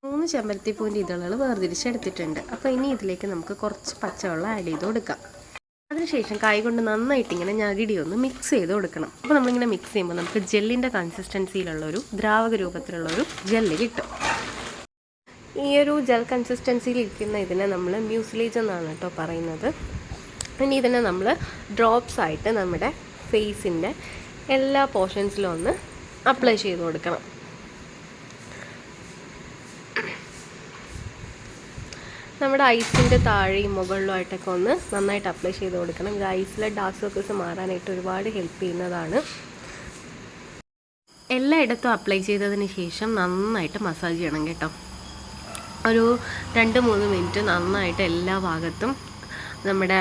3 ചെമ്പരത്തിപ്പൂവിൻ്റെ ഇതളുകൾ വേർതിരിച്ചെടുത്തിട്ടുണ്ട്. അപ്പോൾ ഇനി ഇതിലേക്ക് നമുക്ക് കുറച്ച് പച്ചവെള്ളം ആഡ് ചെയ്ത് കൊടുക്കാം. അതിനുശേഷം കൈ കൊണ്ട് നന്നായിട്ട് ഇങ്ങനെ ഞകിടി ഒന്ന് മിക്സ് ചെയ്ത് കൊടുക്കണം. അപ്പോൾ നമ്മളിങ്ങനെ മിക്സ് ചെയ്യുമ്പോൾ നമുക്ക് ജെല്ലിൻ്റെ കൺസിസ്റ്റൻസിയിലുള്ളൊരു ദ്രാവക രൂപത്തിലുള്ളൊരു ജെല്ല് കിട്ടും. ഈ ഒരു ജെൽ കൺസിസ്റ്റൻസിയിൽ ഇരിക്കുന്ന ഇതിനെ നമ്മൾ മ്യൂസിലേജ് എന്നാണ് കേട്ടോ പറയുന്നത്. ഇനി ഇതിനെ നമ്മൾ ഡ്രോപ്സ് ആയിട്ട് നമ്മുടെ ഫേസിൻ്റെ എല്ലാ പോർഷൻസിലും ഒന്ന് അപ്ലൈ ചെയ്ത് കൊടുക്കണം. നമ്മുടെ ഐസിൻ്റെ താഴെയും മുകളിലുമായിട്ടൊക്കെ ഒന്ന് നന്നായിട്ട് അപ്ലൈ ചെയ്ത് കൊടുക്കണം. ഇത് ഐസിലെ ഡാർക്ക് സർക്കിൾസ് മാറാനായിട്ട് ഒരുപാട് ഹെൽപ്പ് ചെയ്യുന്നതാണ്. എല്ലായിടത്തും അപ്ലൈ ചെയ്തതിന് ശേഷം നന്നായിട്ട് മസാജ് ചെയ്യണം കേട്ടോ. ഒരു 2-3 മിനിറ്റ് നന്നായിട്ട് എല്ലാ ഭാഗത്തും നമ്മുടെ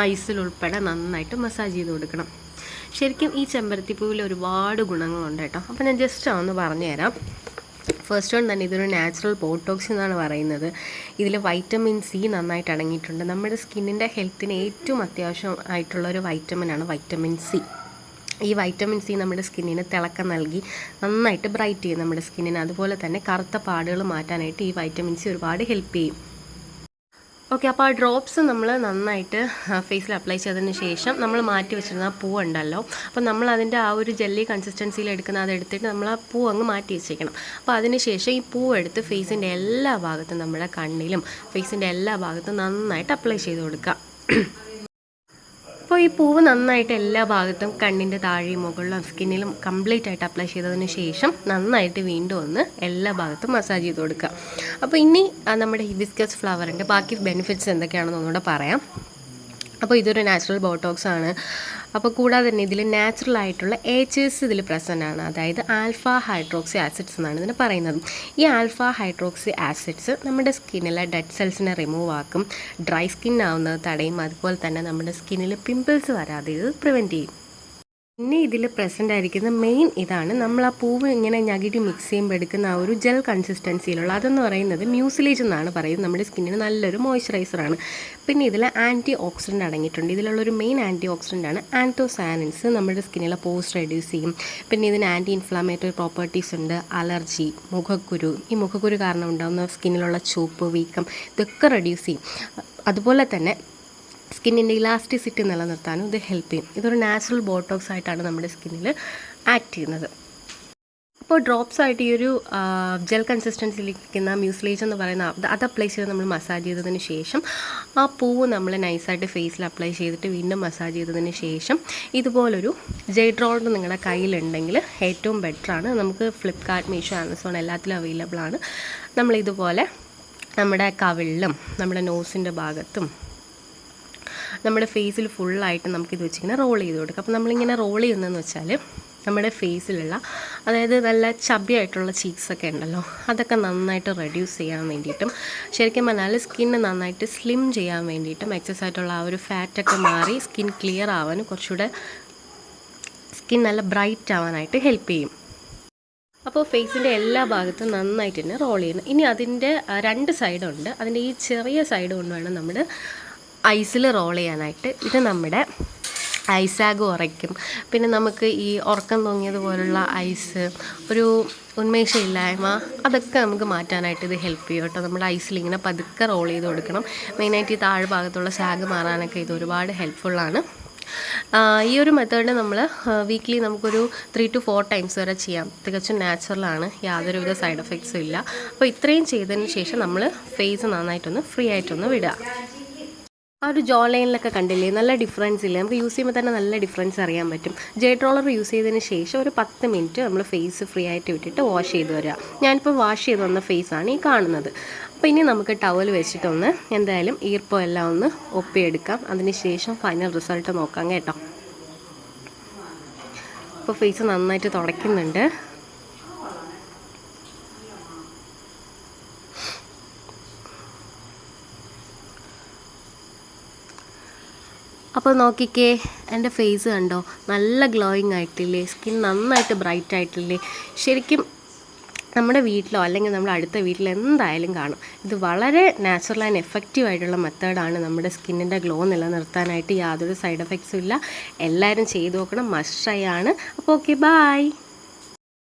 ഐസിലുൾപ്പെടെ നന്നായിട്ട് മസാജ് ചെയ്ത് കൊടുക്കണം. ശരിക്കും ഈ ചെമ്പരത്തിപ്പൂവിൽ ഒരുപാട് ഗുണങ്ങളുണ്ട് കേട്ടോ. അപ്പോൾ ഞാൻ ജസ്റ്റ് ഒന്ന് പറഞ്ഞുതരാം. ഫസ്റ്റ് വൺ തന്നെ ഇതൊരു നാച്ചുറൽ ബോട്ടോക്സ് എന്നാണ് പറയുന്നത്. ഇതിൽ വൈറ്റമിൻ സി നന്നായിട്ട് അടങ്ങിയിട്ടുണ്ട്. നമ്മുടെ സ്കിന്നിൻ്റെ ഹെൽത്തിന് ഏറ്റവും അത്യാവശ്യമായിട്ടുള്ളൊരു വൈറ്റമിനാണ് വൈറ്റമിൻ സി. ഈ വൈറ്റമിൻ സി നമ്മുടെ സ്കിന്നിന് തിളക്കം നൽകി നന്നായിട്ട് ബ്രൈറ്റ് ചെയ്യും നമ്മുടെ സ്കിന്നിന്. അതുപോലെ തന്നെ കറുത്ത പാടുകൾ മാറ്റാനായിട്ട് ഈ വൈറ്റമിൻ സി ഒരുപാട് ഹെൽപ്പ് ചെയ്യും. ഓക്കെ, അപ്പോൾ ആ ഡ്രോപ്സ് നമ്മൾ നന്നായിട്ട് ഫേസിൽ അപ്ലൈ ചെയ്തതിന് ശേഷം നമ്മൾ മാറ്റി വെച്ചിരുന്ന ആ പൂവുണ്ടല്ലോ, അപ്പോൾ നമ്മൾ അതിൻ്റെ ആ ഒരു ജെല്ലി കൺസിസ്റ്റൻസിയിൽ എടുക്കുന്ന അതെടുത്തിട്ട് നമ്മൾ ആ പൂ അങ്ങ് മാറ്റി വെച്ചേക്കണം. അപ്പോൾ അതിന് ശേഷം ഈ പൂവെടുത്ത് ഫേസിൻ്റെ എല്ലാ ഭാഗത്തും നമ്മുടെ കണ്ണിലും ഫേസിൻ്റെ എല്ലാ ഭാഗത്തും നന്നായിട്ട് അപ്ലൈ ചെയ്ത് കൊടുക്കുക. അപ്പോൾ ഈ പൂവ് നന്നായിട്ട് എല്ലാ ഭാഗത്തും കണ്ണിൻ്റെ താഴെയും മുകളിലും സ്കിന്നിലും കംപ്ലീറ്റ് ആയിട്ട് അപ്ലൈ ചെയ്തതിന് ശേഷം നന്നായിട്ട് വീണ്ടും ഒന്ന് എല്ലാ ഭാഗത്തും മസാജ് ചെയ്ത് കൊടുക്കുക. അപ്പോൾ ഇനി നമ്മുടെ ഹിബിസ്കസ് ഫ്ലവറിൻ്റെ ബാക്കി ബെനിഫിറ്റ്സ് എന്തൊക്കെയാണെന്ന് ഒന്നുകൂടെ പറയാം. അപ്പോൾ ഇതൊരു നാച്ചുറൽ ബോട്ടോക്സ് ആണ്. അപ്പോൾ കൂടാതെ തന്നെ ഇതിൽ നാച്ചുറൽ ആയിട്ടുള്ള ഏച്ചേഴ്സ് ഇതിൽ പ്രസൻ്റ് ആണ്. അതായത് ആൽഫ ഹൈഡ്രോക്സി ആസിഡ്സ് എന്നാണ് ഇതിന് പറയുന്നത്. ഈ ആൽഫ ഹൈഡ്രോക്സി ആസിഡ്സ് നമ്മുടെ സ്കിന്നിലെ ഡെഡ് സെൽസിനെ റിമൂവ് ആക്കും, ഡ്രൈ സ്കിൻ ആവുന്നത് തടയും, അതുപോലെ തന്നെ നമ്മുടെ സ്കിന്നിൽ പിമ്പിൾസ് വരാതെ ഇത് പ്രിവെൻറ്റ് ചെയ്യും. പിന്നെ ഇതിൽ പ്രസൻ്റ് ആയിരിക്കുന്ന മെയിൻ ഇതാണ്, നമ്മൾ ആ പൂവ് ഇങ്ങനെ ഞകിടി മിക്സ് ചെയ്യുമ്പോൾ എടുക്കുന്ന ആ ഒരു ജെൽ കൺസിസ്റ്റൻസിയിലുള്ള അതെന്ന് പറയുന്നത് മ്യൂസിലേജ് എന്നാണ് പറയുന്നത്. നമ്മുടെ സ്കിന്നിന് നല്ലൊരു മോയ്സ്ചറൈസറാണ്. പിന്നെ ഇതിൽ ആൻറ്റി ഓക്സിഡൻറ്റ് അടങ്ങിയിട്ടുണ്ട്. ഇതിലുള്ളൊരു മെയിൻ ആൻറ്റി ഓക്സിഡൻ്റ് ആണ് ആൻതോസയാനിൻസ്. നമ്മുടെ സ്കിന്നിലെ പോസ് റെഡ്യൂസ് ചെയ്യും. പിന്നെ ഇതിന് ആൻറ്റി ഇൻഫ്ലാമേറ്ററി പ്രോപ്പർട്ടീസ് ഉണ്ട്. അലർജി, മുഖക്കുരു, ഈ മുഖക്കുരു കാരണം ഉണ്ടാകുന്ന സ്കിന്നിലുള്ള ചുവപ്പ്, വീക്കം ഇതൊക്കെ റെഡ്യൂസ് ചെയ്യും. അതുപോലെ തന്നെ സ്കിന്നിൻ്റെ ഇലാസ്റ്റിസിറ്റി നിലനിർത്താനും ഇത് ഹെൽപ്പ് ചെയ്യും. ഇതൊരു നാച്ചുറൽ ബോട്ടോക്സ് ആയിട്ടാണ് നമ്മുടെ സ്കിന്നിൽ ആക്ട് ചെയ്യുന്നത്. അപ്പോൾ ഡ്രോപ്സ് ആയിട്ട് ഈ ഒരു ജെൽ കൺസിസ്റ്റൻസിയിലിരിക്കുന്ന മ്യൂസിലേജ് എന്ന് പറയുന്ന അത് അപ്ലൈ ചെയ്ത് നമ്മൾ മസാജ് ചെയ്തതിന് ശേഷം ആ പൂവ് നമ്മൾ നൈസായിട്ട് ഫേസിൽ അപ്ലൈ ചെയ്തിട്ട് വീണ്ടും മസാജ് ചെയ്തതിന് ശേഷം ഇതുപോലൊരു ജെയ്ഡ് റോളർ നിങ്ങളുടെ കയ്യിലുണ്ടെങ്കിൽ ഏറ്റവും ബെറ്ററാണ്. നമുക്ക് ഫ്ലിപ്കാർട്ട്, മീഷോ, ആമസോൺ എല്ലാത്തിലും അവൈലബിൾ ആണ്. നമ്മളിതുപോലെ നമ്മുടെ കവിളിലും നമ്മുടെ നോസിൻ്റെ ഭാഗത്തും നമ്മുടെ ഫേസിൽ ഫുള്ളായിട്ട് നമുക്കിത് വെച്ചിങ്ങനെ റോൾ ചെയ്ത് കൊടുക്കാം. അപ്പോൾ നമ്മളിങ്ങനെ റോൾ ചെയ്യുന്നതെന്ന് വെച്ചാൽ നമ്മുടെ ഫേസിലുള്ള അതായത് നല്ല ചബിയായിട്ടുള്ള ചീക്സൊക്കെ ഉണ്ടല്ലോ അതൊക്കെ നന്നായിട്ട് റെഡ്യൂസ് ചെയ്യാൻ വേണ്ടിയിട്ടും ശരിക്കും പറഞ്ഞാൽ സ്കിന്ന് നന്നായിട്ട് സ്ലിം ചെയ്യാൻ വേണ്ടിയിട്ടും എക്സസ് ആയിട്ടുള്ള ആ ഒരു ഫാറ്റൊക്കെ മാറി സ്കിൻ ക്ലിയർ ആവാനും കുറച്ചുകൂടെ സ്കിൻ നല്ല ബ്രൈറ്റ് ആവാനായിട്ട് ഹെൽപ്പ് ചെയ്യും. അപ്പോൾ ഫേസിൻ്റെ എല്ലാ ഭാഗത്തും നന്നായിട്ട് തന്നെ റോൾ ചെയ്യണം. ഇനി അതിൻ്റെ 2 സൈഡുണ്ട്. അതിൻ്റെ ഈ ചെറിയ സൈഡ് കൊണ്ട് വേണം നമ്മൾ ഐസിൽ റോൾ ചെയ്യാനായിട്ട്. ഇത് നമ്മുടെ ഐസാഗ് കുറയ്ക്കും. പിന്നെ നമുക്ക് ഈ ഉറക്കം തോന്നിയതുപോലുള്ള ഐസ്, ഒരു ഉന്മേഷമില്ലായ്മ അതൊക്കെ നമുക്ക് മാറ്റാനായിട്ട് ഇത് ഹെൽപ്പ് ചെയ്യും കേട്ടോ. നമ്മുടെ ഐസിൽ ഇങ്ങനെ പതുക്കെ റോൾ ചെയ്ത് കൊടുക്കണം. മെയിനായിട്ട് ഈ താഴെ ഭാഗത്തുള്ള സാഗ് മാറാനൊക്കെ ഇത് ഒരുപാട് ഹെൽപ്ഫുള്ളാണ്. ഈ ഒരു മെത്തേഡ് നമ്മൾ വീക്ക്ലി നമുക്കൊരു 3 to 4 ടൈംസ് വരെ ചെയ്യാം. തികച്ചും നാച്ചുറലാണ്, യാതൊരുവിധ സൈഡ് എഫക്ട്സും ഇല്ല. അപ്പോൾ ഇത്രയും ചെയ്തതിന് ശേഷം നമ്മൾ ഫേസ് നന്നായിട്ടൊന്ന് ഫ്രീ ആയിട്ടൊന്ന് വിടുക. ആ ഒരു ജോ ലൈനിലൊക്കെ കണ്ടില്ലേ, നല്ല ഡിഫറൻസ് ഇല്ല. നമുക്ക് യൂസ് ചെയ്യുമ്പോൾ തന്നെ നല്ല ഡിഫറൻസ് അറിയാൻ പറ്റും. ജെയ്ഡ് റോളർ യൂസ് ചെയ്തതിന് ശേഷം ഒരു 10 മിനിറ്റ് നമ്മൾ ഫേസ് ഫ്രീ ആയിട്ട് വിട്ടിട്ട് വാഷ് ചെയ്ത് വരിക. ഞാനിപ്പോൾ വാഷ് ചെയ്ത് വന്ന ഫേസാണ് ഈ കാണുന്നത്. അപ്പോൾ ഇനി നമുക്ക് ടവൽ വെച്ചിട്ടൊന്ന് എന്തായാലും ഈർപ്പം എല്ലാം ഒന്ന് ഒപ്പിയെടുക്കാം. അതിന് ശേഷം ഫൈനൽ റിസൾട്ട് നോക്കാം കേട്ടോ. ഇപ്പോൾ ഫേസ് നന്നായിട്ട് തുടയ്ക്കുന്നുണ്ട്. അപ്പോൾ നോക്കിക്കേ, എൻ്റെ ഫേസ് കണ്ടോ, നല്ല ഗ്ലോയിങ് ആയിട്ടില്ലേ, സ്കിൻ നന്നായിട്ട് ബ്രൈറ്റ് ആയിട്ടില്ലേ. ശരിക്കും നമ്മുടെ വീട്ടിലോ അല്ലെങ്കിൽ നമ്മുടെ അടുത്ത വീട്ടിൽ എന്തായാലും കാണും. ഇത് വളരെ നാച്ചുറൽ ആൻഡ് എഫക്റ്റീവ് ആയിട്ടുള്ള മെത്തേഡാണ് നമ്മുടെ സ്കിന്നിൻ്റെ ഗ്ലോ നിലനിർത്താനായിട്ട്. യാതൊരു സൈഡ് എഫക്ട്സും ഇല്ല. എല്ലാവരും ചെയ്ത് നോക്കണം, മസ്റ്റ് ട്രൈ ആണ്. അപ്പോൾ ഓക്കെ, ബൈ.